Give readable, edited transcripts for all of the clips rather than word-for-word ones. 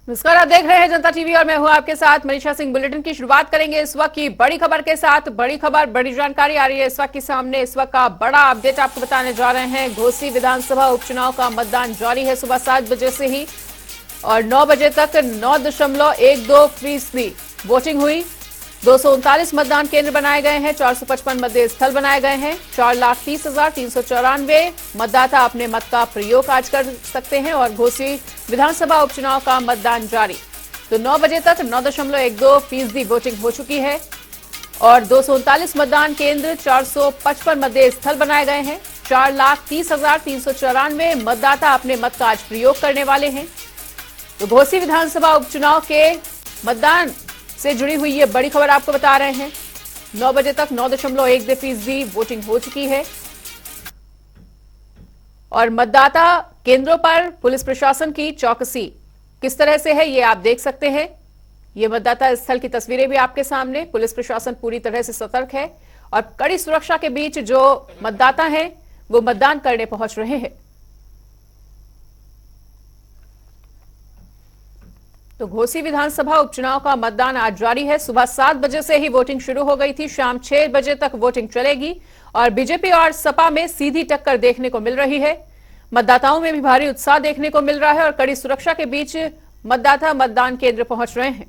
नमस्कार, आप देख रहे हैं जनता टीवी और मैं हूं आपके साथ मनीषा सिंह। बुलेटिन की शुरुआत करेंगे इस वक्त की बड़ी खबर के साथ। बड़ी खबर, बड़ी जानकारी आ रही है इस वक्त के सामने। इस वक्त का बड़ा अपडेट आपको बताने जा रहे हैं। घोसी विधानसभा उपचुनाव का मतदान जारी है सुबह 7 बजे से ही और 9 बजे तक 9.12% वोटिंग हुई। 239 मतदान केंद्र बनाए गए हैं, 455 मतदेय स्थल बनाए गए हैं। 4,30,394 मतदाता अपने मत का प्रयोग आज कर सकते हैं और घोसी विधानसभा उपचुनाव का मतदान जारी। तो 9 बजे तक 9.12% वोटिंग हो चुकी है और 239 मतदान केंद्र, 455 मतदेय स्थल बनाए गए हैं। 4,30,394 मतदाता अपने मत का आज प्रयोग करने वाले हैं। तो घोसी विधानसभा उपचुनाव के मतदान से जुड़ी हुई ये बड़ी खबर आपको बता रहे हैं। 9 बजे तक 9.12% वोटिंग हो चुकी है और मतदाता केंद्रों पर पुलिस प्रशासन की चौकसी किस तरह से है ये आप देख सकते हैं। ये मतदाता स्थल की तस्वीरें भी आपके सामने। पुलिस प्रशासन पूरी तरह से सतर्क है और कड़ी सुरक्षा के बीच जो मतदाता हैं वो मतदान करने पहुंच रहे हैं। तो घोसी विधानसभा उपचुनाव का मतदान आज जारी है। सुबह 7 बजे से ही वोटिंग शुरू हो गई थी, शाम 6 बजे तक वोटिंग चलेगी और बीजेपी और सपा में सीधी टक्कर देखने को मिल रही है। मतदाताओं में भी भारी उत्साह देखने को मिल रहा है और कड़ी सुरक्षा के बीच मतदाता मतदान केंद्र पहुंच रहे हैं।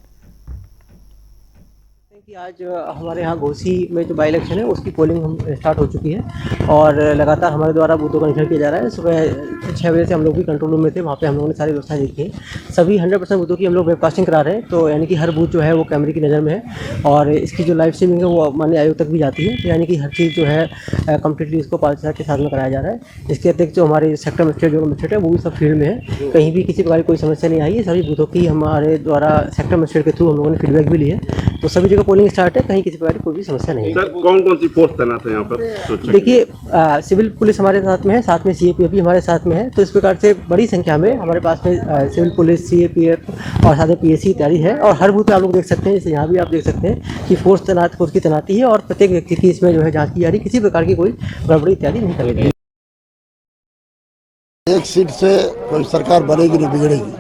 कि आज हमारे यहाँ घोसी में जो बाई इलेक्शन है उसकी पोलिंग हम स्टार्ट हो चुकी है और लगातार हमारे द्वारा बूथों का निरीक्षण किया जा रहा है। सुबह 6 बजे से हम लोग भी कंट्रोल रूम में थे, वहाँ पे हम लोगों ने सारी व्यवस्था देखी है। सभी 100% बूथों की हम लोग वेबकास्टिंग करा रहे हैं, तो यानी कि हर बूथ जो है वो कैमरे की नज़र में है और इसकी जो लाइव स्ट्रीमिंग है वो माननीय आयोग तक भी जाती है। यानी कि हर चीज़ जो है कम्प्लीटली इसको पारदर्शिता के साथ में कराया जा रहा है। इसके अतिरिक्त जो हमारे सेक्टर मजिस्ट्रेट जो मजिस्ट्रेट है वो भी सब फील्ड में है, कहीं भी किसी प्रकार की कोई समस्या नहीं आई है। सभी बूथों की हमारे द्वारा सेक्टर मजिस्ट्रेट के थ्रू हम लोगों ने फीडबैक भी ली है, तो सभी जगह पोलिंग स्टार्ट है, कहीं किसी प्रकार की कोई भी समस्या नहीं है। सर, कौन कौन सी पोस्ट तैनात है यहाँ पर? देखिए, सिविल पुलिस हमारे साथ में है, साथ में सीएपीएफ भी हमारे साथ में है। तो इस प्रकार से बड़ी संख्या में हमारे पास में सिविल पुलिस, सीएपीएफ और साथ में पीएससी इत्यादि है और हर बूथ पे आप लोग देख सकते हैं, जैसे यहाँ भी आप देख सकते हैं कि फोर्स की तैनाती है और प्रत्येक व्यक्ति की इसमें जो है जाँच की जा रही, किसी प्रकार की कोई गड़बड़ी इत्यादि नहीं करी जाएगी। एक सीट से कोई सरकार बनेगी नहीं बिगड़ेगी।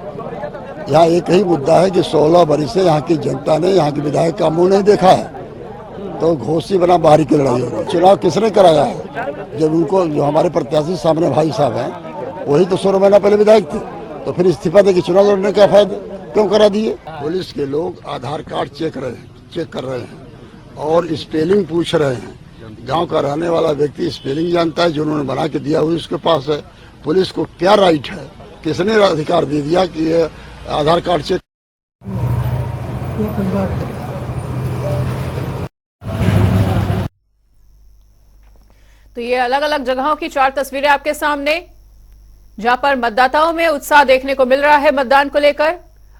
यहाँ एक ही मुद्दा है कि 16 बरस से यहाँ की जनता ने, यहाँ के विधायक का मुंह नहीं देखा है, तो घोसी बना बाहरी की लड़ाई हो रही है। चुनाव किसने कराया है? जब उनको, जो हमारे प्रत्याशी सामने भाई साहब हैं, वही तो 16 महीना पहले विधायक थे, तो फिर इस्तीफा देके चुनाव लड़ने का फायदा क्यों करा दिए? पुलिस के लोग आधार कार्ड चेक कर रहे हैं और स्पेलिंग पूछ रहे हैं। गाँव का रहने वाला व्यक्ति स्पेलिंग जानता है, जो उन्होंने बना के दिया हुई उसके पास है। पुलिस को क्या राइट है, किसने अधिकार दे दिया कि ये आधार कार्ड चेक? तो ये अलग अलग जगहों की 4 तस्वीरें आपके सामने, जहां पर मतदाताओं में उत्साह देखने को मिल रहा है मतदान को लेकर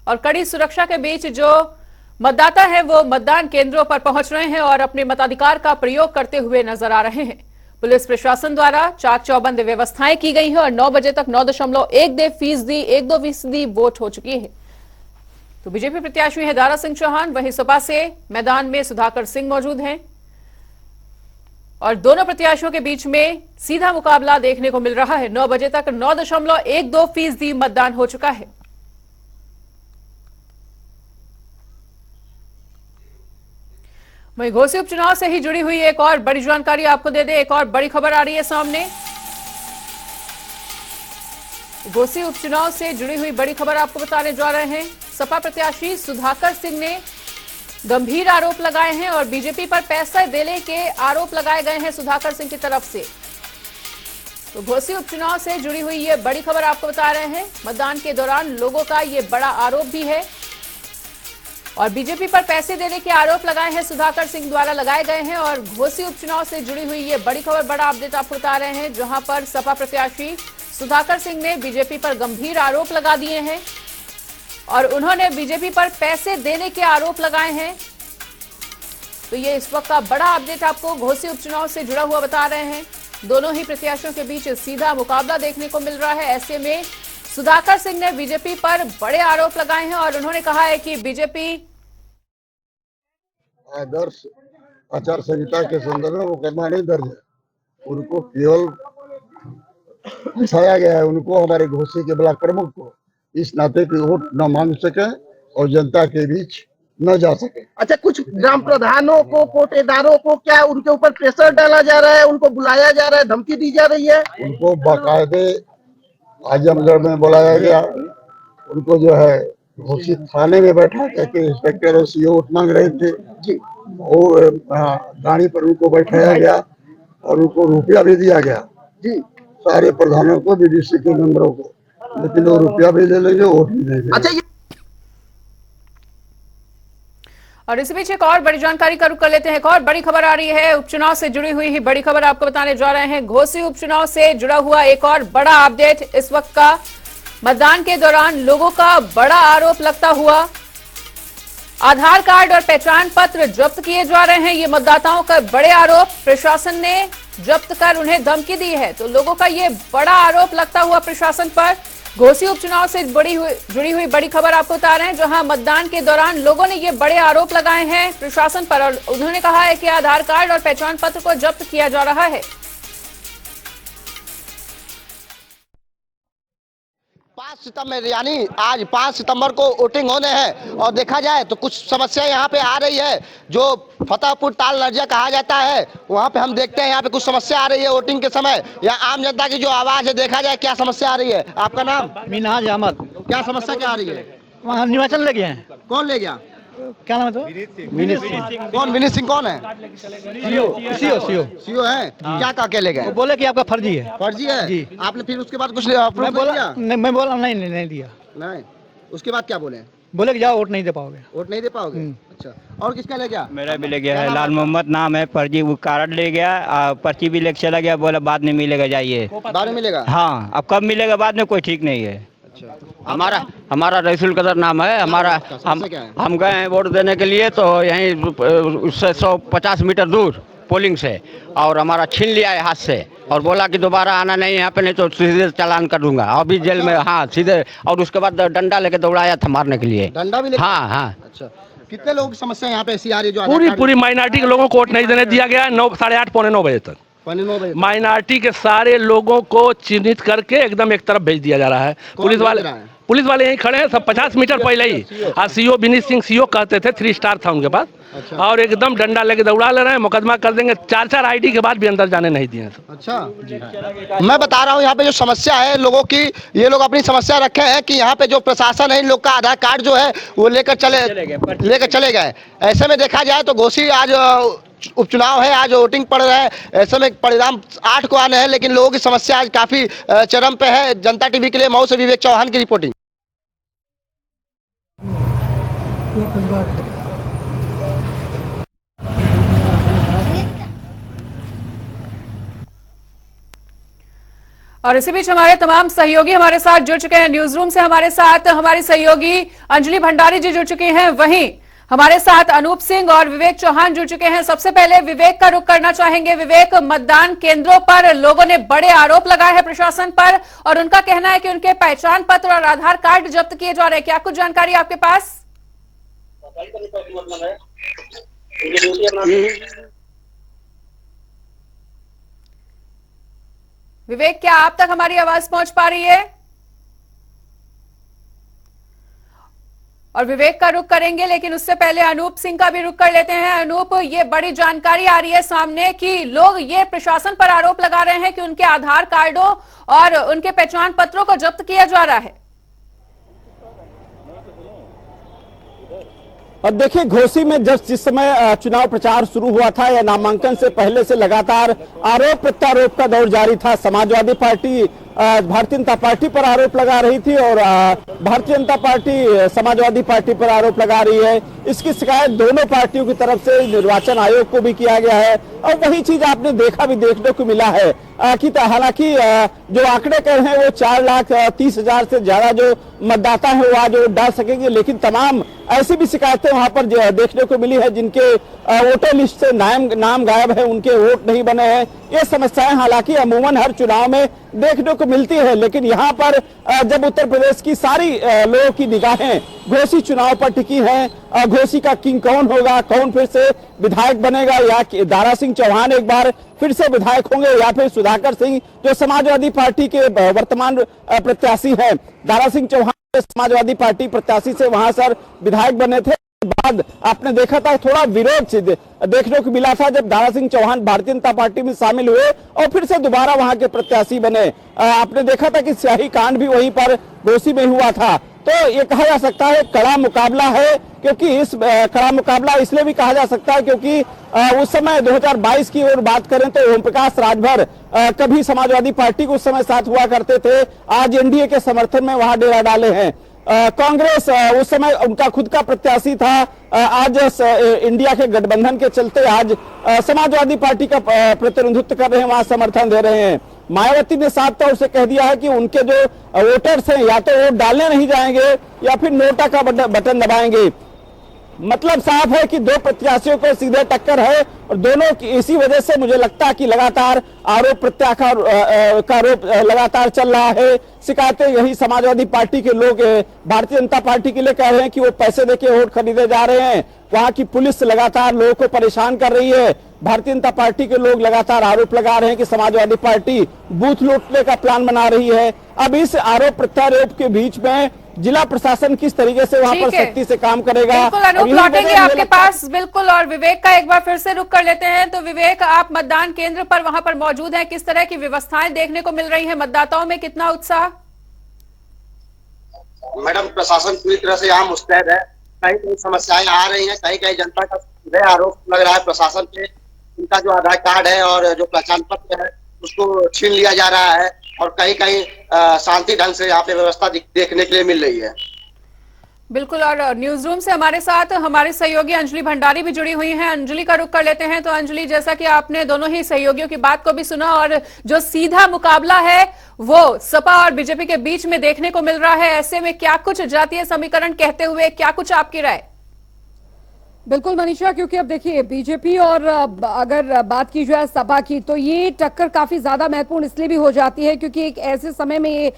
और कड़ी सुरक्षा के बीच जो मतदाता है वो मतदान केंद्रों पर पहुंच रहे हैं और अपने मताधिकार का प्रयोग करते हुए नजर आ रहे हैं। पुलिस प्रशासन द्वारा चाक चौबंद व्यवस्थाएं की गई हैं और 9 बजे तक 9.12% वोट हो चुकी है। तो बीजेपी प्रत्याशी है दारा सिंह चौहान, वहीं सपा से मैदान में सुधाकर सिंह मौजूद हैं और दोनों प्रत्याशियों के बीच में सीधा मुकाबला देखने को मिल रहा है। 9 बजे तक 9.12% मतदान हो चुका है। वहीं घोसी उपचुनाव से ही जुड़ी हुई एक और बड़ी जानकारी आपको दे दें। एक और बड़ी खबर आ रही है सामने। घोसी उपचुनाव से जुड़ी हुई बड़ी खबर आपको बताने जा रहे हैं। सपा प्रत्याशी सुधाकर सिंह ने गंभीर आरोप लगाए हैं और बीजेपी पर पैसा देने के आरोप लगाए गए हैं सुधाकर सिंह की तरफ से। तो घोसी उपचुनाव से जुड़ी हुई ये बड़ी खबर आपको बता रहे हैं। मतदान के दौरान लोगों का ये बड़ा आरोप भी है और बीजेपी पर पैसे देने के आरोप लगाए हैं सुधाकर सिंह द्वारा लगाए गए हैं। और घोसी उपचुनाव से जुड़ी हुई ये बड़ी खबर, बड़ा अपडेट आपको बता रहे हैं, जहां पर सपा प्रत्याशी सुधाकर सिंह ने बीजेपी पर गंभीर आरोप लगा दिए हैं और उन्होंने बीजेपी पर पैसे देने के आरोप लगाए हैं। तो ये इस वक्त का बड़ा अपडेट आपको घोसी उपचुनाव से जुड़ा हुआ बता रहे हैं। दोनों ही प्रत्याशियों के बीच सीधा मुकाबला देखने को मिल रहा है। ऐसे में सुधाकर सिंह ने बीजेपी पर बड़े आरोप लगाए हैं और उन्होंने कहा है कि बीजेपी आदर्श आचार संहिता के संदर्भ में मुकदमा नहीं दर्ज है, उनको केवल फंसाया गया है, उनको, हमारे घोसी के ब्लॉक प्रमुख को इस नाते कि वोट न मांग सके और जनता के बीच न जा सके। अच्छा, कुछ ग्राम प्रधानों को, कोटेदारों को क्या उनके ऊपर प्रेशर डाला जा रहा है, उनको बुलाया जा रहा है, धमकी दी जा रही है? उनको बाकायदे आजमगढ़ में बुलाया गया, उनको जो है घोषित थाने में बैठा करके इंस्पेक्टर और सीओ वोट मांग रहे थे जी, और गाड़ी पर उनको बैठाया गया और उनको रुपया भी दिया गया जी, सारे प्रधानों को, बीडीसी के मेंबरों को, लेकिन वो रुपया भी ले लेंगे, वोट भी नहीं देंगे। अच्छा, और इसी बीच एक और बड़ी जानकारी का रुख कर लेते हैं। एक और बड़ी खबर आ रही है, उपचुनाव से जुड़ी हुई ही बड़ी खबर आपको बताने जा रहे हैं। घोसी उपचुनाव से जुड़ा हुआ एक और बड़ा अपडेट इस वक्त का। मतदान के दौरान लोगों का बड़ा आरोप लगता हुआ आधार कार्ड और पहचान पत्र जब्त किए जा रहे हैं। ये मतदाताओं का बड़े आरोप, प्रशासन ने जब्त कर उन्हें धमकी दी है। तो लोगों का ये बड़ा आरोप लगता हुआ प्रशासन पर। घोसी उपचुनाव से जुड़ी हुई बड़ी खबर आपको बता रहे हैं, जहां मतदान के दौरान लोगों ने ये बड़े आरोप लगाए हैं प्रशासन पर, और उन्होंने कहा है कि आधार कार्ड और पहचान पत्र को जब्त किया जा रहा है। 5 सितंबर यानी आज 5 सितंबर को वोटिंग होने हैं और देखा जाए तो कुछ समस्या यहाँ पे आ रही है। जो फतेहपुर ताल लर्जिया कहा जाता है, वहाँ पे हम देखते हैं यहाँ पे कुछ समस्या आ रही है वोटिंग के समय। यहाँ आम जनता की जो आवाज है, देखा जाए क्या समस्या आ रही है। आपका नाम? मिनहाज अहमद। क्या समस्या क्या आ रही है? वहाँ निर्वाचन ले गए हैं। कौन ले गया? क्या नाम है? तो विनीत सिंह। कौन विनीत सिंह? कौन है? सीओ है। क्या कहा के ले गए? वो बोले कि आपका फर्जी है। फर्जी है जी। आपने फिर उसके बाद कुछ प्रूफ मैं नहीं बोला दिया? नहीं, मैं बोला नहीं दिया। नहीं, उसके बाद क्या बोले? बोले कि जाओ वोट नहीं दे पाओगे। वोट नहीं दे पाओगे? अच्छा, और किसका ले गया? मेरा भी ले गया है, लाल मोहम्मद नाम है, फर्जी वो कार्ड ले गया, पर्ची भी लेके चला गया, बोला बाद में मिलेगा, जाइए। बाद में मिलेगा? हाँ, अब कब मिलेगा बाद में कोई ठीक नहीं है। अच्छा, हमारा रईसुल कदर नाम है हमारा। हम गए हैं वोट देने के लिए, तो यहीं उससे 150 मीटर दूर पोलिंग से, और हमारा छीन लिया है हाथ से और बोला कि दोबारा आना नहीं यहाँ पे, नहीं तो सीधे चालान कर दूंगा। अभी जेल में, हाँ सीधे। और उसके बाद डंडा लेके दौड़ाया था मारने के लिए। डंडा भी लेके? हाँ हाँ। अच्छा, कितने लोगों की समस्या यहाँ पे ऐसी आ रही है? जो पूरी माइनॉरिटी के लोगों को वोट नहीं देने दिया गया। 9, 8:30, पौने 9 बजे तक 9 बजे माइनॉरिटी के सारे लोगों को चिन्हित करके एकदम एक तरफ भेज दिया जा रहा है। पुलिस वाले यहीं खड़े हैं सब, 50 मीटर पहले ही। सीओ विनीत सिंह सीओ कहते थे, 3 स्टार था उनके पास। अच्छा। और एकदम डंडा लेके दौड़ा ले रहे हैं, मुकदमा कर देंगे। 4 आईडी के बाद भी अंदर जाने नहीं दिए। अच्छा जी। मैं बता रहा हूँ यहाँ पे जो समस्या है लोगों की, ये लोग अपनी समस्या रखे हैं कि यहाँ पे जो प्रशासन है, इन लोग का आधार कार्ड जो है वो लेकर चले गए। ऐसे में देखा जाए तो घोसी आज उपचुनाव है, आज वोटिंग पड़ रहा है। ऐसे में परिणाम 8 को आने हैं, लेकिन लोगों की समस्या आज काफी चरम पे है। जनता टीवी के लिए मऊ से विवेक चौहान की रिपोर्टिंग। और इसी बीच हमारे तमाम सहयोगी हमारे साथ जुड़ चुके हैं। न्यूज रूम से हमारे साथ हमारी सहयोगी अंजलि भंडारी जी जुड़ चुकी हैं, वहीं हमारे साथ अनूप सिंह और विवेक चौहान जुड़ चुके हैं। सबसे पहले विवेक का रुख करना चाहेंगे। विवेक, मतदान केंद्रों पर लोगों ने बड़े आरोप लगाए हैं प्रशासन पर, और उनका कहना है कि उनके पहचान पत्र और आधार कार्ड जब्त किए जा रहे हैं। क्या कुछ जानकारी आपके पास? विवेक, क्या आप तक हमारी आवाज पहुंच पा रही है? और विवेक का रुख करेंगे, लेकिन उससे पहले अनूप सिंह का भी रुख कर लेते हैं। अनूप, ये बड़ी जानकारी आ रही है सामने कि लोग ये प्रशासन पर आरोप लगा रहे हैं कि उनके आधार कार्डों और उनके पहचान पत्रों को जब्त किया जा रहा है। और देखिए, घोसी में जिस समय चुनाव प्रचार शुरू हुआ था या नामांकन से पहले से लगातार आरोप प्रत्यारोप का दौर जारी था। समाजवादी पार्टी भारतीय जनता पार्टी पर आरोप लगा रही थी और भारतीय जनता पार्टी समाजवादी पार्टी पर आरोप लगा रही है। इसकी शिकायत दोनों पार्टियों की तरफ से निर्वाचन आयोग को भी किया गया है, और वही चीज आपने देखने को मिला है कि हालांकि जो आंकड़े कह रहे हैं वो 4,30,000 से ज्यादा जो मतदाता है वो आज वोट डाल सकेंगे, लेकिन तमाम ऐसी भी शिकायतें वहां पर देखने को मिली है जिनके वोटर लिस्ट से नाम गायब है, उनके वोट नहीं बने हैं। ये समस्याएं हालांकि अमूमन हर चुनाव में देखने को मिलती है, लेकिन यहाँ पर जब उत्तर प्रदेश की सारी लोगों की निगाहें घोसी चुनाव पर टिकी हैं, घोसी का किंग कौन होगा, कौन फिर से विधायक बनेगा, या दारा सिंह चौहान एक बार फिर से विधायक होंगे, या फिर सुधाकर सिंह जो समाजवादी पार्टी के वर्तमान प्रत्याशी हैं। दारा सिंह चौहान समाजवादी पार्टी प्रत्याशी से वहां सर विधायक बने थे। बाद आपने देखा था थोड़ा विरोध देखने को मिला था जब दारा सिंह चौहान भारतीय जनता पार्टी में शामिल हुए और फिर से दोबारा वहां के प्रत्याशी बने। आपने देखा था कि स्याही कांड भी वहीं पर घोसी में हुआ था। तो ये कहा जा सकता है कड़ा मुकाबला है, क्योंकि इस कड़ा मुकाबला इसलिए भी कहा जा सकता है क्योंकि उस समय 2022 की ओर बात करें तो ओम प्रकाश राजभर कभी समाजवादी पार्टी को उस समय साथ हुआ करते थे, आज एनडीए के समर्थन में वहां डेरा डाले हैं। कांग्रेस उस समय उनका खुद का प्रत्याशी था, आज इंडिया के गठबंधन के चलते आज समाजवादी पार्टी का प्रतिनिधित्व कर रहे हैं, वहां समर्थन दे रहे हैं। मायावती ने साफ तौर से कह दिया है कि उनके जो वोटर्स हैं या तो वोट डालने नहीं जाएंगे या फिर नोटा का बटन दबाएंगे। मतलब साफ है कि दो प्रत्याशियों को सीधे टक्कर है और दोनों की इसी वजह से मुझे लगता है कि लगातार आरोप प्रत्यारोप का आरोप लगातार चल रहा है। शिकायतें यही समाजवादी पार्टी के लोग भारतीय जनता पार्टी के लिए कह रहे हैं कि वो पैसे देके वोट खरीदे जा रहे हैं। वहां की पुलिस लगातार लोगों को परेशान कर रही है। भारतीय जनता पार्टी के लोग लगातार आरोप लगा रहे हैं कि समाजवादी पार्टी बूथ लूटने का प्लान बना रही है। अब इस आरोप प्रत्यारोप के बीच में जिला प्रशासन किस तरीके से वहां पर सख्ती से काम करेगा। बिल्कुल अनूप लौटेंगे आपके पास, बिल्कुल। और विवेक का एक बार फिर से रुख कर लेते हैं। तो विवेक, आप मतदान केंद्र पर वहां पर मौजूद हैं, किस तरह की व्यवस्थाएं देखने को मिल रही हैं, मतदाताओं में कितना उत्साह? मैडम, प्रशासन पूरी तरह से यहाँ मुस्तैद है। कहीं कहीं समस्याएं आ रही हैं, कहीं कहीं जनता का सीधे आरोप लग रहा है प्रशासन पे, उनका जो आधार कार्ड है और जो पहचान पत्र है उसको छीन लिया जा रहा है और कहीं कहीं शांति ढंग से यहाँ पे व्यवस्था देखने के लिए मिल रही है। बिल्कुल। और न्यूज रूम से हमारे साथ हमारे सहयोगी अंजलि भंडारी भी जुड़ी हुई हैं। अंजलि का रुख कर लेते हैं। तो अंजलि, जैसा कि आपने दोनों ही सहयोगियों की बात को भी सुना और जो सीधा मुकाबला है वो सपा और बीजेपी के बीच में देखने को मिल रहा है, ऐसे में क्या कुछ जातीय समीकरण कहते हुए क्या कुछ आपकी राय? बिल्कुल मनीषा, क्योंकि अब देखिए बीजेपी और अगर बात की जाए सपा की तो ये टक्कर काफी ज्यादा महत्वपूर्ण इसलिए भी हो जाती है क्योंकि एक ऐसे समय में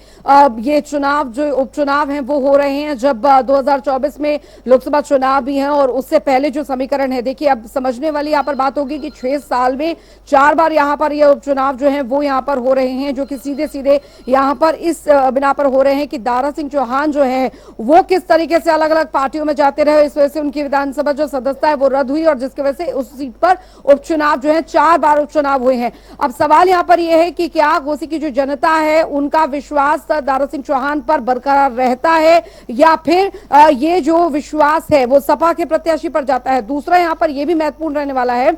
ये चुनाव जो उपचुनाव हैं वो हो रहे हैं जब 2024 में लोकसभा चुनाव भी हैं और उससे पहले जो समीकरण है, देखिए अब समझने वाली यहाँ पर बात होगी कि 6 साल में 4 बार यहाँ पर ये उपचुनाव जो है वो यहाँ पर हो रहे हैं, जो कि सीधे सीधे यहाँ पर इस बिना पर हो रहे हैं कि दारा सिंह चौहान जो है वो किस तरीके से अलग अलग पार्टियों में जाते रहे। इस वजह से उनकी विधानसभा जो सदस्यता है वो रद्द हुई और जिसकी वजह से उस सीट पर उपचुनाव जो है 4 बार उपचुनाव हुए हैं। अब सवाल यहाँ पर यह है कि क्या घोसी की जो जनता है उनका विश्वास दारा सिंह चौहान पर बरकरार रहता है या फिर ये जो विश्वास है वो सपा के प्रत्याशी पर जाता है। दूसरा यहाँ पर यह भी महत्वपूर्ण रहने वाला है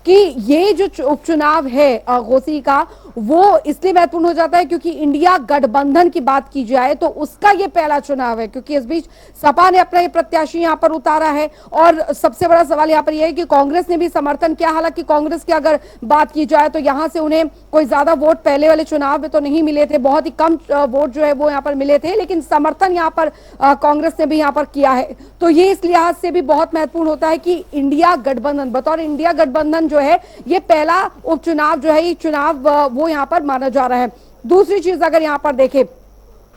कि ये जो उपचुनाव है घोसी का वो इसलिए महत्वपूर्ण हो जाता है क्योंकि इंडिया गठबंधन की बात की जाए तो उसका ये पहला चुनाव है, क्योंकि इस बीच सपा ने अपना ये प्रत्याशी यहाँ पर उतारा है और सबसे बड़ा सवाल यहाँ पर यह है कि कांग्रेस ने भी समर्थन किया। हालांकि कांग्रेस की अगर बात की जाए तो यहाँ से उन्हें कोई ज्यादा वोट पहले वाले चुनाव में तो नहीं मिले थे, बहुत ही कम वोट जो है वो यहाँ पर मिले थे, लेकिन समर्थन यहाँ पर कांग्रेस ने भी यहाँ पर किया है। तो ये इस लिहाज से भी बहुत महत्वपूर्ण होता है कि इंडिया गठबंधन, बतौर इंडिया गठबंधन जो है ये पहला उपचुनाव जो है ये चुनाव वो यहाँ पर माना जा रहा है। दूसरी चीज अगर यहाँ पर देखें,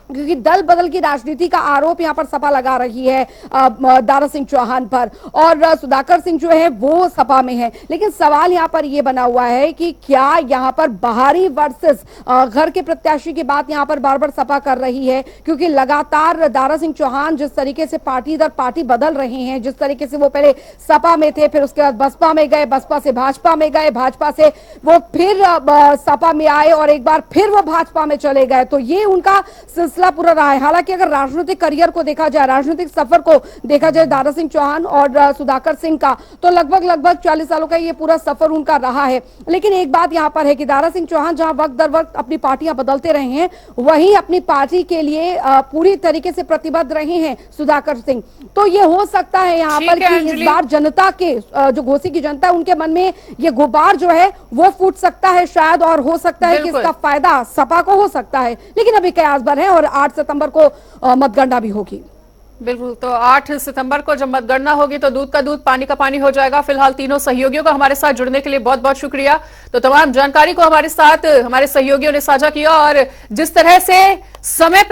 क्योंकि दल बदल की राजनीति का आरोप यहाँ पर सपा लगा रही है दारा सिंह चौहान पर और सुधाकर सिंह जो है वो सपा में है, लेकिन सवाल यहाँ पर ये बना हुआ है कि क्या यहाँ पर बाहरी वर्सेस घर के प्रत्याशी की बात यहाँ पर बार बार सपा कर रही है, क्योंकि लगातार दारा सिंह चौहान जिस तरीके से पार्टी दर पार्टी बदल रहे हैं, जिस तरीके से वो पहले सपा में थे, फिर उसके बाद बसपा में गए, बसपा से भाजपा में गए, भाजपा से वो फिर सपा में आए और एक बार फिर वो भाजपा में चले गए, तो ये उनका पूरा रहा है। हालांकि अगर राजनीतिक करियर को देखा जाए, राजनीतिक सफर को देखा जाए दारा सिंह चौहान और सुधाकर सिंह का, तो लगभग 40 सालों का ये पूरा सफर उनका रहा है। लेकिन एक बात यहाँ पर है कि दारा सिंह चौहान जहां वक्त दर वक्त अपनी पार्टियां बदलते रहे हैं, वहीं अपनी पार्टी के लिए पूरी तरीके से प्रतिबद्ध रहे हैं सुधाकर सिंह। तो ये हो सकता है यहाँ पर कि इस बार जनता के जो घोसी की जनता है उनके मन में ये गुबार जो है वो फूट सकता है शायद, और हो सकता है कि इसका फायदा सपा को हो सकता है। लेकिन अभी कयास भर है और 8 सितंबर को मतगणना भी होगी। बिल्कुल, तो 8 सितंबर को जब मतगणना होगी तो दूध का दूध पानी का पानी हो जाएगा। फिलहाल तीनों सहयोगियों का हमारे साथ जुड़ने के लिए बहुत बहुत शुक्रिया। तो तमाम जानकारी को हमारे साथ हमारे सहयोगियों ने साझा किया और जिस तरह से समय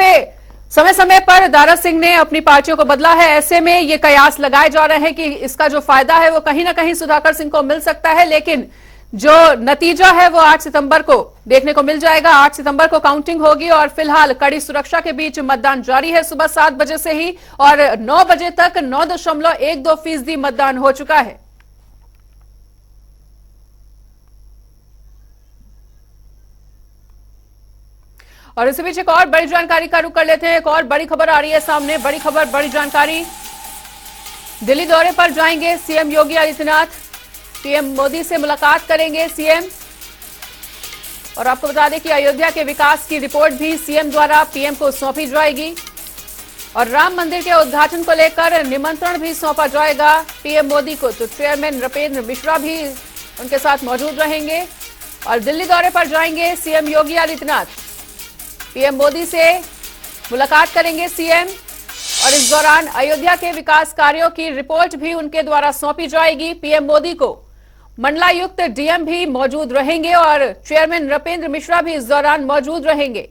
समय पर दारा सिंह ने अपनी पार्टियों को बदला है, ऐसे में ये कयास लगाए जा रहे हैं कि इसका जो फायदा है वो कहीं ना कहीं सुधाकर सिंह को मिल सकता है। लेकिन जो नतीजा है वो 8 सितंबर को देखने को मिल जाएगा। 8 सितंबर को काउंटिंग होगी और फिलहाल कड़ी सुरक्षा के बीच मतदान जारी है सुबह 7 बजे से ही, और 9 बजे तक 9.12% मतदान हो चुका है। और इसी बीच एक और बड़ी जानकारी का रुख कर लेते हैं। एक और बड़ी खबर आ रही है सामने, बड़ी खबर, बड़ी जानकारी। दिल्ली दौरे पर जाएंगे सीएम योगी आदित्यनाथ, पीएम मोदी से मुलाकात करेंगे सीएम। और आपको बता दें कि अयोध्या के विकास की रिपोर्ट भी सीएम द्वारा पीएम को सौंपी जाएगी और राम मंदिर के उद्घाटन को लेकर निमंत्रण भी सौंपा जाएगा पीएम मोदी को। तो चेयरमैन नृपेंद्र मिश्रा भी उनके साथ मौजूद रहेंगे और दिल्ली दौरे पर जाएंगे सीएम योगी आदित्यनाथ। पीएम मोदी से मुलाकात करेंगे सीएम और इस दौरान अयोध्या के विकास कार्यों की रिपोर्ट भी उनके द्वारा सौंपी जाएगी पीएम मोदी को। मंडलायुक्त डीएम भी मौजूद रहेंगे और चेयरमैन नृपेंद्र मिश्रा भी इस दौरान मौजूद रहेंगे।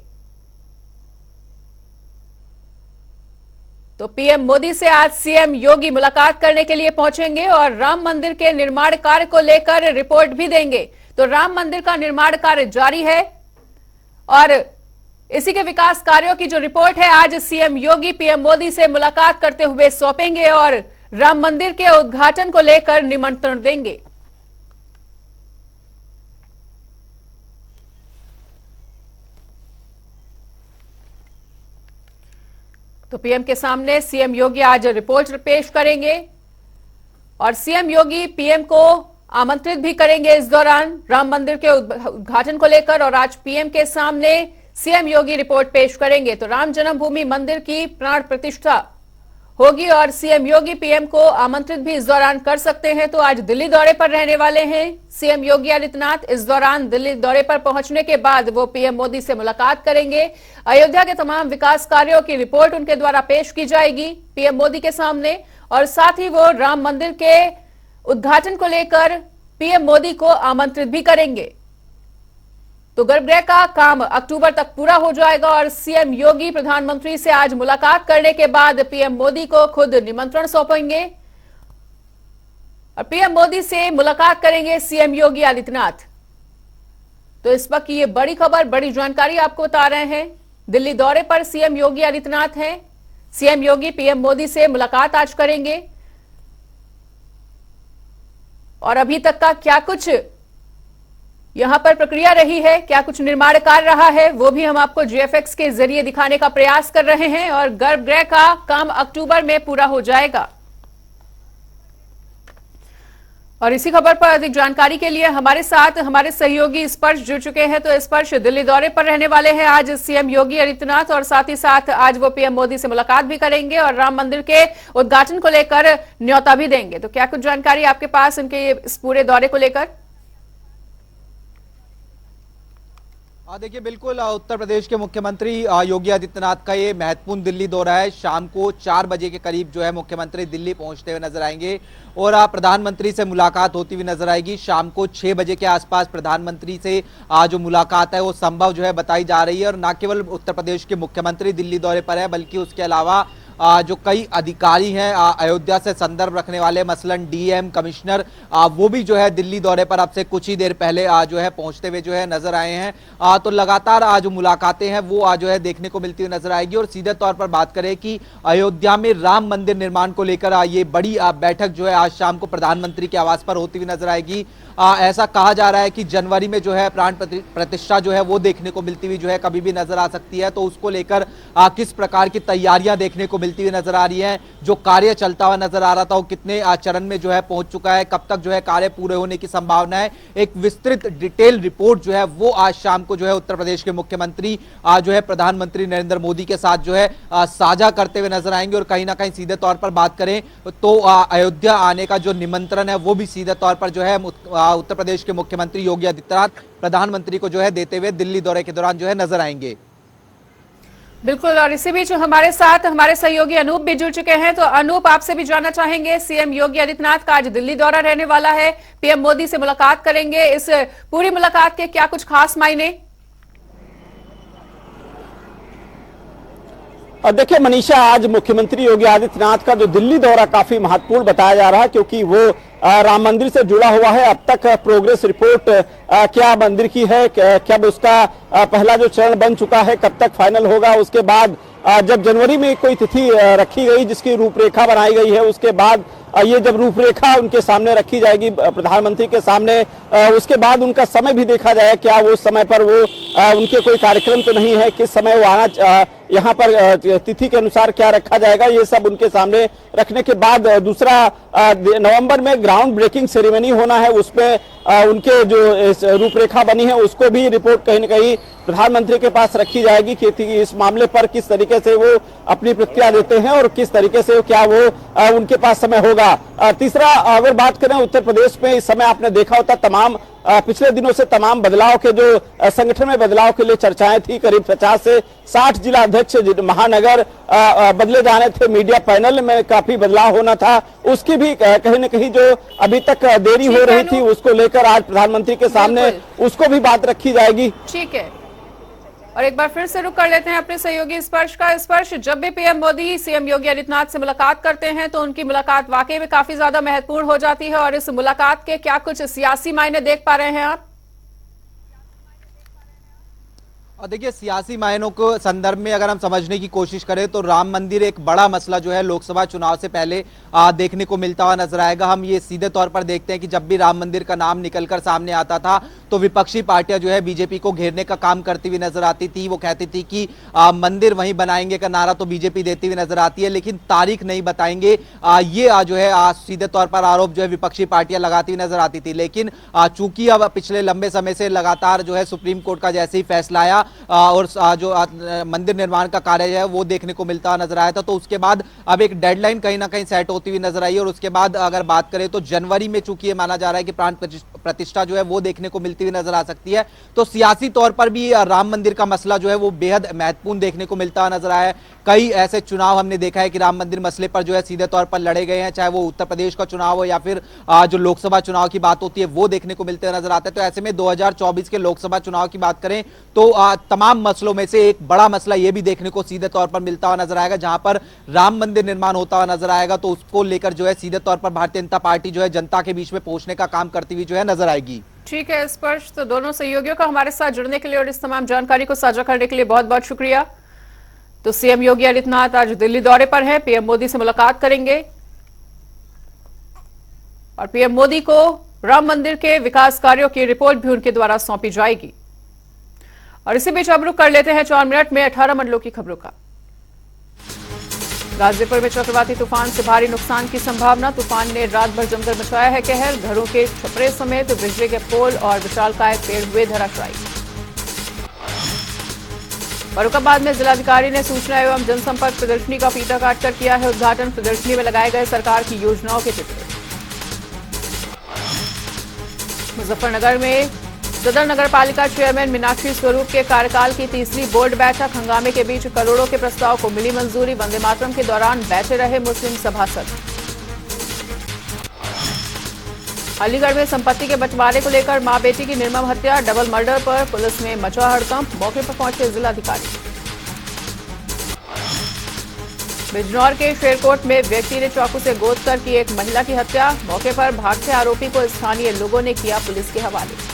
तो पीएम मोदी से आज सीएम योगी मुलाकात करने के लिए पहुंचेंगे और राम मंदिर के निर्माण कार्य को लेकर रिपोर्ट भी देंगे। तो राम मंदिर का निर्माण कार्य जारी है और इसी के विकास कार्यों की जो रिपोर्ट है आज सीएम योगी पीएम मोदी से मुलाकात करते हुए सौंपेंगे और राम मंदिर के उद्घाटन को लेकर निमंत्रण देंगे। तो पीएम के सामने सीएम योगी आज रिपोर्ट पेश करेंगे और सीएम योगी पीएम को आमंत्रित भी करेंगे इस दौरान राम मंदिर के उद्घाटन को लेकर। और आज पीएम के सामने सीएम योगी रिपोर्ट पेश करेंगे। तो राम जन्मभूमि मंदिर की प्राण प्रतिष्ठा होगी और सीएम योगी पीएम को आमंत्रित भी इस दौरान कर सकते हैं। तो आज दिल्ली दौरे पर रहने वाले हैं सीएम योगी आदित्यनाथ। इस दौरान दिल्ली दौरे पर पहुंचने के बाद वो पीएम मोदी से मुलाकात करेंगे। अयोध्या के तमाम विकास कार्यों की रिपोर्ट उनके द्वारा पेश की जाएगी पीएम मोदी के सामने और साथ ही वो राम मंदिर के उद्घाटन को लेकर पीएम मोदी को आमंत्रित भी करेंगे। तो गर्भगृह का काम अक्टूबर तक पूरा हो जाएगा और सीएम योगी प्रधानमंत्री से आज मुलाकात करने के बाद पीएम मोदी को खुद निमंत्रण सौंपेंगे और पीएम मोदी से मुलाकात करेंगे सीएम योगी आदित्यनाथ। तो इस वक्त ये बड़ी खबर, बड़ी जानकारी आपको बता रहे हैं। दिल्ली दौरे पर सीएम योगी आदित्यनाथ हैं। सीएम योगी पीएम मोदी से मुलाकात आज करेंगे और अभी तक का क्या कुछ यहां पर प्रक्रिया रही है, क्या कुछ निर्माण कार्य रहा है, वो भी हम आपको जीएफएक्स के जरिए दिखाने का प्रयास कर रहे हैं। और गर्भगृह का काम अक्टूबर में पूरा हो जाएगा। और इसी खबर पर अधिक जानकारी के लिए हमारे साथ हमारे सहयोगी स्पर्श जुड़ चुके हैं। तो स्पर्श, दिल्ली दौरे पर रहने वाले हैं आज सीएम योगी आदित्यनाथ और साथ ही साथ आज वो पीएम मोदी से मुलाकात भी करेंगे और राम मंदिर के उद्घाटन को लेकर न्योता भी देंगे। तो क्या कुछ जानकारी आपके पास उनके इस पूरे दौरे को लेकर? देखिए, बिल्कुल उत्तर प्रदेश के मुख्यमंत्री योगी आदित्यनाथ का ये महत्वपूर्ण दिल्ली दौरा है। शाम को 4 बजे के करीब जो है मुख्यमंत्री दिल्ली पहुंचते हुए नजर आएंगे और प्रधानमंत्री से मुलाकात होती हुई नजर आएगी। शाम को 6 बजे के आसपास प्रधानमंत्री से जो मुलाकात है वो संभव जो है बताई जा रही है। और न केवल उत्तर प्रदेश के मुख्यमंत्री दिल्ली दौरे पर है बल्कि उसके अलावा जो कई अधिकारी हैं अयोध्या से संदर्भ रखने वाले, मसलन डीएम, कमिश्नर, वो भी जो है दिल्ली दौरे पर अब से कुछ ही देर पहले जो है पहुंचते हुए जो है नजर आए हैं। तो लगातार जो मुलाकातें हैं वो जो है देखने को मिलती हुई नजर आएगी। और सीधे तौर पर बात करें कि अयोध्या में राम मंदिर निर्माण को लेकर ये बड़ी बैठक जो है आज शाम को प्रधानमंत्री के आवास पर होती हुई नजर आएगी। ऐसा कहा जा रहा है कि जनवरी में जो है प्राण प्रतिष्ठा जो है वो देखने को मिलती हुई जो है कभी भी नजर आ सकती है। तो उसको लेकर किस प्रकार की तैयारियां देखने को मिलती हुई नजर आ रही हैं, जो कार्य चलता हुआ नजर आ रहा था वो कितने चरण में जो है पहुंच चुका है, कब तक जो है कार्य पूरे होने की संभावना है, एक विस्तृत डिटेल रिपोर्ट जो है वो आज शाम को जो है उत्तर प्रदेश के मुख्यमंत्री जो है प्रधानमंत्री नरेंद्र मोदी के साथ जो है साझा करते हुए नजर आएंगे। और कहीं ना कहीं सीधे तौर पर बात करें तो अयोध्या आने का जो निमंत्रण है वो भी सीधे तौर पर जो है उत्तर प्रदेश के मुख्यमंत्री योगी आदित्यनाथ प्रधानमंत्री को जो है देते हुए दिल्ली दौरे के दौरान जो है नजर आएंगे। बिल्कुल। और इसी बीच हमारे साथ हमारे सहयोगी अनूप भी जुड़ चुके हैं। तो अनूप, आपसे भी जानना चाहेंगे, सीएम योगी आदित्यनाथ का आज दिल्ली दौरा रहने वाला है, पीएम मोदी से मुलाकात करेंगे, इस पूरी मुलाकात के क्या कुछ खास मायने? और देखिए मनीषा, आज मुख्यमंत्री योगी आदित्यनाथ का जो दिल्ली दौरा काफी महत्वपूर्ण बताया जा रहा है, क्योंकि वो राम मंदिर से जुड़ा हुआ है। अब तक प्रोग्रेस रिपोर्ट क्या मंदिर की है, कब उसका पहला जो चरण बन चुका है, कब तक फाइनल होगा, उसके बाद जब जनवरी में कोई तिथि रखी गई जिसकी रूपरेखा बनाई गई है, उसके बाद ये जब रूपरेखा उनके सामने रखी जाएगी प्रधानमंत्री के सामने, उसके बाद उनका समय भी देखा जाएगा, क्या वो समय पर वो उनके कोई कार्यक्रम तो नहीं है, किस समय वो आना, यहाँ पर तिथि के अनुसार क्या रखा जाएगा, ये सब उनके सामने रखने के बाद दूसरा नवंबर में ग्राउंड ब्रेकिंग सेरेमनी होना है, उसमें उनके जो रूपरेखा बनी है उसको भी रिपोर्ट कहीं न कहीं प्रधानमंत्री के पास रखी जाएगी कि इस मामले पर किस तरीके से वो अपनी प्रतिक्रिया देते हैं और किस तरीके से क्या वो उनके पास समय होगा। तीसरा, अगर बात करें उत्तर प्रदेश में इस समय आपने देखा होता तमाम पिछले दिनों से तमाम बदलाव के जो संगठन में बदलाव के लिए चर्चाएं थी, करीब 50 से 60 जिला अध्यक्ष महानगर बदले जाने थे, मीडिया पैनल में काफी बदलाव होना था, उसकी भी कहीं न कहीं जो अभी तक देरी हो रही थी उसको लेकर आज प्रधानमंत्री के सामने उसको भी बात रखी जाएगी। ठीक है, और एक बार फिर से रुक कर लेते हैं अपने सहयोगी स्पर्श का। स्पर्श, जब भी पीएम मोदी सीएम योगी आदित्यनाथ से मुलाकात करते हैं तो उनकी मुलाकात वाकई में काफी ज्यादा महत्वपूर्ण हो जाती है, और इस मुलाकात के क्या कुछ सियासी मायने देख पा रहे हैं आप? और देखिए, सियासी मायनों को संदर्भ में अगर हम समझने की कोशिश करें तो राम मंदिर एक बड़ा मसला जो है लोकसभा चुनाव से पहले देखने को मिलता हुआ नजर आएगा। हम ये सीधे तौर पर देखते हैं कि जब भी राम मंदिर का नाम निकलकर सामने आता था तो विपक्षी पार्टियां जो है बीजेपी को घेरने का काम करती हुई नजर आती थी। वो कहती थी कि मंदिर वहीं बनाएंगे का नारा तो बीजेपी देती हुई नजर आती है, लेकिन तारीख नहीं बताएंगे, ये जो है सीधे तौर पर आरोप जो है विपक्षी पार्टियां लगाती हुई नजर आती थी। लेकिन चूंकि अब पिछले लंबे समय से लगातार जो है सुप्रीम कोर्ट का जैसे ही फैसला आया और जो मंदिर निर्माण का कार्य है वो देखने को मिलता नजर आया था, तो उसके बाद अब एक डेडलाइन कहीं ना कहीं सेट होती हुई नजर आई। और उसके बाद अगर बात करें तो जनवरी में चूंकि ये माना जा रहा है कि प्राण प्रतिष्ठा जो है वो देखने को मिलती हुई नजर आ सकती है, तो सियासी तौर पर भी राम मंदिर का मसला जो है वो बेहद महत्वपूर्ण देखने को मिलता नजर आया है। कई ऐसे चुनाव हमने देखा है कि राम मंदिर मसले पर जो है सीधे तौर पर लड़े गए हैं, चाहे वो उत्तर प्रदेश का चुनाव हो या फिर जो लोकसभा चुनाव की बात होती है वो देखने को मिलते नजर आते हैं। तो ऐसे में 2024 के लोकसभा चुनाव की बात करें तो तमाम मसलों में से एक बड़ा मसला यह भी देखने को सीधे तौर पर मिलता हुआ नजर आएगा, जहां पर राम मंदिर निर्माण होता हुआ नजर आएगा, तो उसको लेकर जो है सीधे तौर पर भारतीय जनता पार्टी जो है जनता के बीच में पहुंचने का काम करती हुई जो है नजर आएगी। ठीक है स्पर्श, तो दोनों सहयोगियों का हमारे साथ जुड़ने के लिए और इस तमाम जानकारी को साझा करने के लिए बहुत बहुत शुक्रिया। तो सीएम योगी आदित्यनाथ आज दिल्ली दौरे पर है, पीएम मोदी से मुलाकात करेंगे और पीएम मोदी को राम मंदिर के विकास कार्यों की रिपोर्ट भी उनके द्वारा सौंपी जाएगी। और इसी बीच अब रुक कर लेते हैं 4 मिनट में 18 मंडलों की खबरों का। गाजीपुर में चक्रवाती तूफान से भारी नुकसान की संभावना, तूफान ने रात भर जमकर मचाया है कहर, घरों के छपरे समेत बिजली के पोल और विशालकाय पेड़ हुए धराशायी। फर्रुखाबाद में जिलाधिकारी ने सूचना एवं जनसंपर्क प्रदर्शनी का फीता काटकर किया है उद्घाटन, प्रदर्शनी में लगाए गए सरकार की योजनाओं के चित्र। मुजफ्फरनगर में सदर नगर पालिका चेयरमैन मीनाक्षी स्वरूप के कार्यकाल की तीसरी बोर्ड बैठक, हंगामे के बीच करोड़ों के प्रस्ताव को मिली मंजूरी, वंदे मातरम के दौरान बैठे रहे मुस्लिम सभासद। अलीगढ़ में संपत्ति के बंटवारे को लेकर मां बेटी की निर्मम हत्या, डबल मर्डर पर पुलिस में मचा हड़कंप, मौके पर पहुंचे जिलाधिकारी। बिजनौर के शेरकोट में व्यक्ति ने चाकू से गोद कर की एक महिला की हत्या, मौके पर भागते आरोपी को स्थानीय लोगों ने किया पुलिस के हवाले।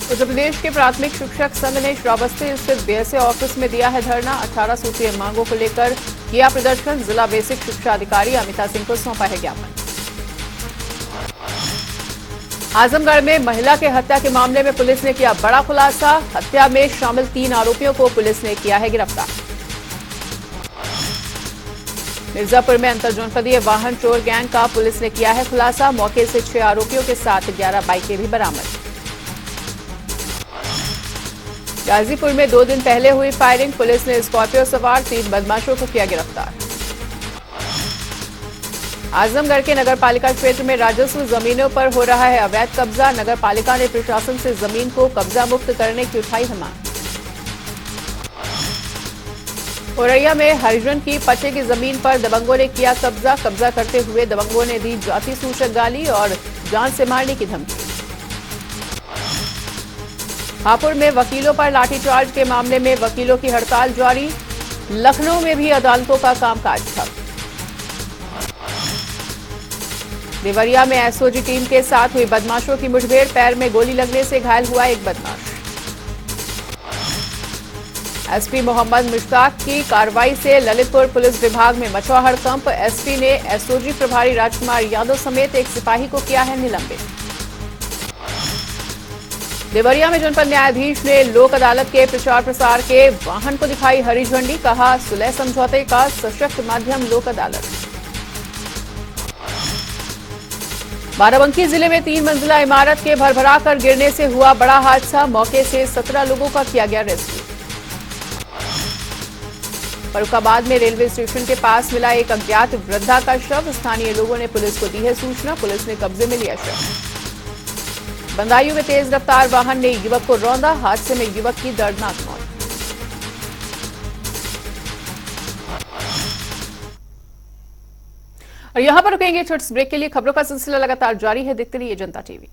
उत्तर प्रदेश के प्राथमिक शिक्षक संघ ने श्रावस्ती स्थित बीएसए ऑफिस में दिया है धरना, 18 सूत्रीय मांगों को लेकर किया प्रदर्शन, जिला बेसिक शिक्षा अधिकारी अमिता सिंह को सौंपा है ज्ञापन। आजमगढ़ में महिला के हत्या के मामले में पुलिस ने किया बड़ा खुलासा, हत्या में शामिल 3 आरोपियों को पुलिस ने किया है गिरफ्तार। मिर्जापुर में अंतरजनपदीय वाहन चोर गैंग का पुलिस ने किया है खुलासा, मौके से 6 आरोपियों के साथ 11 बाइकें भी बरामद। गाजीपुर में 2 दिन पहले हुई फायरिंग, पुलिस ने स्कॉर्पियो सवार 3 बदमाशों को किया गिरफ्तार। आजमगढ़ के नगर पालिका क्षेत्र में राजस्व जमीनों पर हो रहा है अवैध कब्जा, नगर पालिका ने प्रशासन से जमीन को कब्जा मुक्त करने की उठाई है मांग। औरैया में हरिजन की पट्टे की जमीन पर दबंगों ने किया कब्जा, कब्जा करते हुए दबंगों ने दी जाति सूचक गाली और जान से मारने की धमकी। हापुड़ में वकीलों पर लाठीचार्ज के मामले में वकीलों की हड़ताल जारी। लखनऊ में भी अदालतों का कामकाज ठप। देवरिया में एसओजी टीम के साथ हुई बदमाशों की मुठभेड़, पैर में गोली लगने से घायल हुआ एक बदमाश। एसपी मोहम्मद मुश्ताक की कार्रवाई से ललितपुर पुलिस विभाग में मचा हड़कंप। एसपी ने एसओजी प्रभारी राजकुमार यादव समेत एक सिपाही को किया है निलंबित। देवरिया में जनपद न्यायाधीश ने लोक अदालत के प्रचार प्रसार के वाहन को दिखाई हरी झंडी, कहा सुलह समझौते का सशक्त माध्यम लोक अदालत। बाराबंकी जिले में 3 मंजिला इमारत के भरभरा कर गिरने से हुआ बड़ा हादसा, मौके से 17 लोगों का किया गया रेस्क्यू। फर्रुखाबाद में रेलवे स्टेशन के पास मिला एक अज्ञात वृद्धा का शव, स्थानीय लोगों ने पुलिस को दी है सूचना, पुलिस ने कब्जे में लिया शव। बंदायूं में तेज रफ्तार वाहन ने युवक को रौंदा, हादसे में युवक की दर्दनाक मौत। और यहां पर रुकेंगे छोटे ब्रेक के लिए। खबरों का सिलसिला लगातार जारी है, देखते रहिए जनता टीवी।